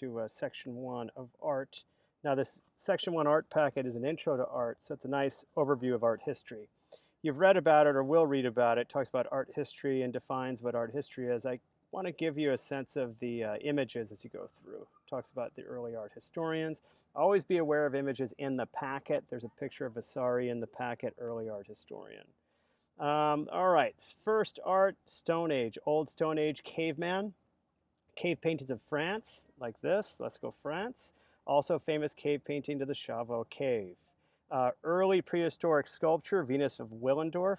to Section 1 of art. Now, this Section 1 art packet is an intro to art, so it's a nice overview of art history. You've read about it or will read about it. It talks about art history and defines what art history is. I want to give you a sense of the images as you go through. It talks about the early art historians. Always be aware of images in the packet. There's a picture of Vasari in the packet, early art historian. All right, first art, Stone Age, Old Stone Age caveman. Cave paintings of France, like this. Let's go France. Also famous cave painting to the Chauveau Cave. Early prehistoric sculpture, Venus of Willendorf,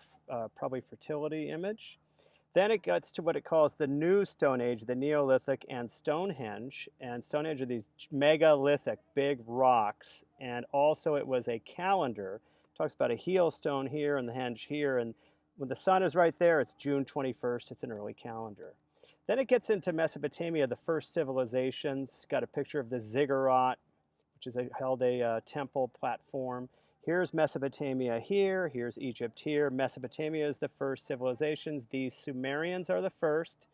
probably fertility image. Then it gets to what it calls the New Stone Age, the Neolithic, and Stonehenge. And Stonehenge are these megalithic, big rocks. And also it was a calendar. It talks about a heel stone here and the henge here. And when the sun is right there, it's June 21st. It's an early calendar. Then it gets into Mesopotamia, the first civilizations. Got a picture of the ziggurat, which held a temple platform. Here's Mesopotamia here, here's Egypt here. Mesopotamia is the first civilizations. These Sumerians are the first.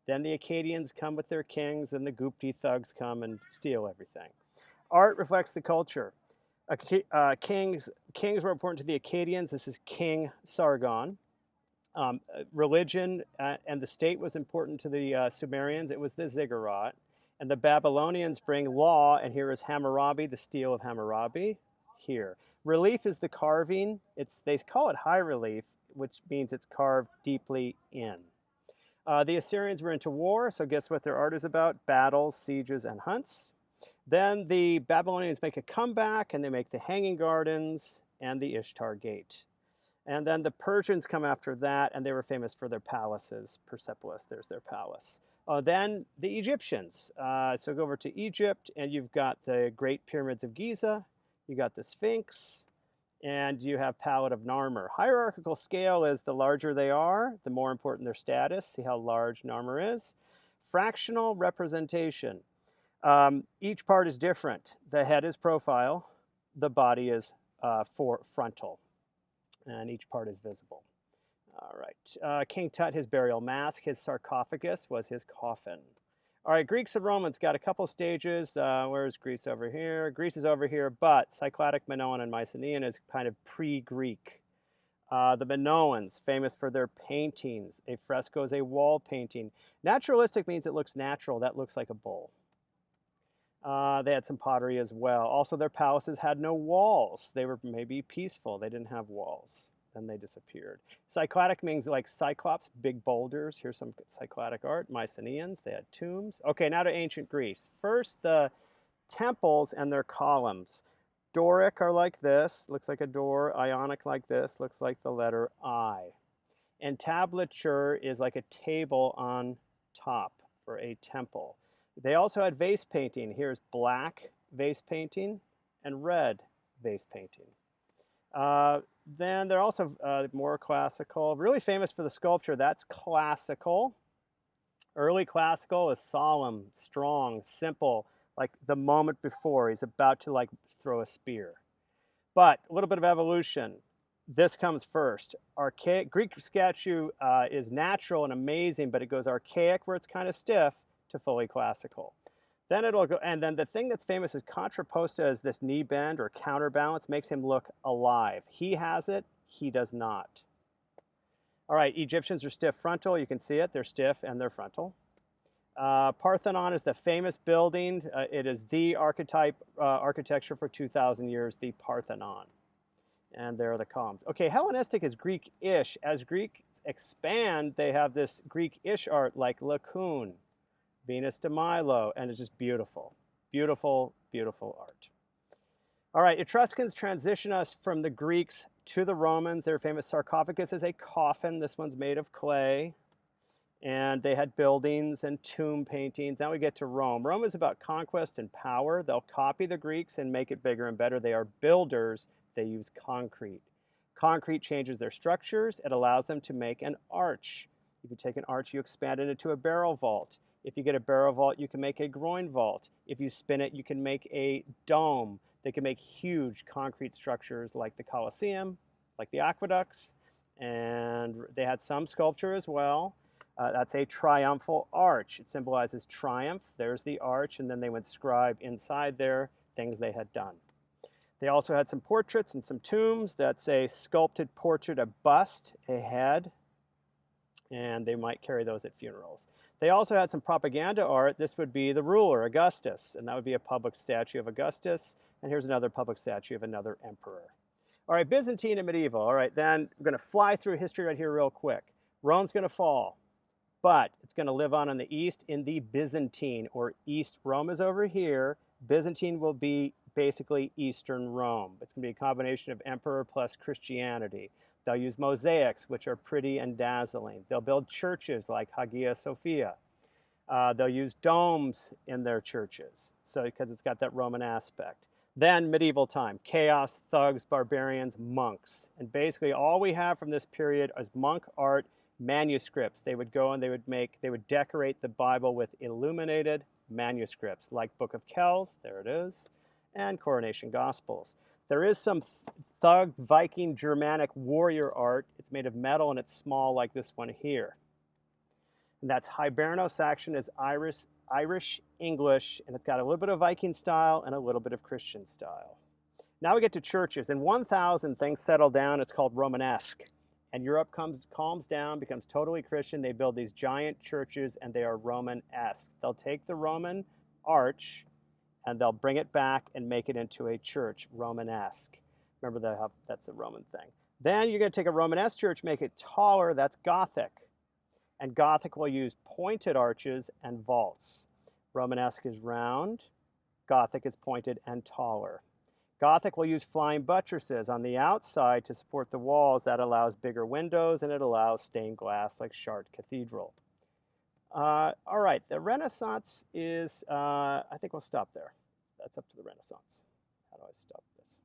Then the Akkadians come with their kings, and the Gupti thugs come and steal everything. Art reflects the culture. Kings were important to the Akkadians. This is King Sargon. Religion and the state was important to the Sumerians. It was the ziggurat. And the Babylonians bring law, and here is Hammurabi, the stele of Hammurabi, here. Relief is the carving. They call it high relief, which means it's carved deeply in. The Assyrians were into war, so guess what their art is about? Battles, sieges, and hunts. Then the Babylonians make a comeback, and they make the Hanging Gardens and the Ishtar Gate. And then the Persians come after that, and they were famous for their palaces. Persepolis, there's their palace. Then the Egyptians. So go over to Egypt, and you've got the Great Pyramids of Giza. You got the Sphinx, and you have Palette of Narmer. Hierarchical scale is the larger they are, the more important their status. See how large Narmer is. Fractional representation. Each part is different. The head is profile. The body is frontal. And each part is visible. All right. King Tut, his burial mask. His sarcophagus was his coffin. All right, Greeks and Romans got a couple stages. Where's Greece over here? Greece is over here, but Cycladic, Minoan, and Mycenaean is kind of pre-Greek. The Minoans, famous for their paintings. A fresco is a wall painting. Naturalistic means it looks natural. That looks like a bowl. They had some pottery as well. Also, their palaces had no walls. They were maybe peaceful. They didn't have walls. Then they disappeared. Cycladic means like cyclops, big boulders. Here's some Cycladic art. Mycenaeans, they had tombs. Okay, now to ancient Greece. First, the temples and their columns. Doric are like this, looks like a door. Ionic like this, looks like the letter I. Entablature is like a table on top for a temple. They also had vase painting. Here's black vase painting and red vase painting. Then they're also more classical, really famous for the sculpture. That's classical. Early classical is solemn, strong, simple, like the moment before he's about to like throw a spear. But a little bit of evolution. This comes first. Archaic Greek statue is natural and amazing, but it goes archaic where it's kind of stiff to fully classical. Then it'll go, and then the thing that's famous is contrapposta is this knee bend or counterbalance, makes him look alive. He has it, he does not. All right, Egyptians are stiff frontal. You can see it, they're stiff and they're frontal. Parthenon is the famous building. It is the archetype architecture for 2,000 years, the Parthenon. And there are the columns. Okay, Hellenistic is Greek-ish. As Greeks expand, they have this Greek-ish art like Laocoon, Venus de Milo, and it's just beautiful. Beautiful, beautiful art. All right, Etruscans transition us from the Greeks to the Romans. Their famous sarcophagus is a coffin. This one's made of clay. And they had buildings and tomb paintings. Now we get to Rome. Rome is about conquest and power. They'll copy the Greeks and make it bigger and better. They are builders. They use concrete. Concrete changes their structures. It allows them to make an arch. If you take an arch, you expand it into a barrel vault. If you get a barrel vault, you can make a groin vault. If you spin it, you can make a dome. They can make huge concrete structures like the Colosseum, like the aqueducts, and they had some sculpture as well. That's a triumphal arch. It symbolizes triumph. There's the arch, and then they would inscribe inside there things they had done. They also had some portraits and some tombs. That's a sculpted portrait, a bust, a head, and they might carry those at funerals. They also had some propaganda art. This would be the ruler, Augustus, and that would be a public statue of Augustus. And here's another public statue of another emperor. All right, Byzantine and medieval. All right, then we're going to fly through history right here real quick. Rome's going to fall, but it's going to live on in the east in the Byzantine, or East. Rome is over here. Byzantine will be basically Eastern Rome. It's going to be a combination of emperor plus Christianity. They'll use mosaics, which are pretty and dazzling. They'll build churches like Hagia Sophia. They'll use domes in their churches, so because it's got that Roman aspect. Then medieval time, chaos, thugs, barbarians, monks. And basically all we have from this period is monk art, manuscripts. They would go and they would decorate the Bible with illuminated manuscripts like Book of Kells, there it is, and Coronation Gospels. There is some thug, Viking, Germanic warrior art. It's made of metal and it's small like this one here. And that's Hiberno-Saxon, is Irish, English, and it's got a little bit of Viking style and a little bit of Christian style. Now we get to churches. In 1000, things settle down. It's called Romanesque. And Europe calms down, becomes totally Christian. They build these giant churches, and they are Romanesque. They'll take the Roman arch, and they'll bring it back and make it into a church, Romanesque. Remember that's a Roman thing. Then you're going to take a Romanesque church, make it taller. That's Gothic. And Gothic will use pointed arches and vaults. Romanesque is round. Gothic is pointed and taller. Gothic will use flying buttresses on the outside to support the walls. That allows bigger windows, and it allows stained glass like Chartres Cathedral. All right, the Renaissance is, I think we'll stop there. That's up to the Renaissance. How do I stop this?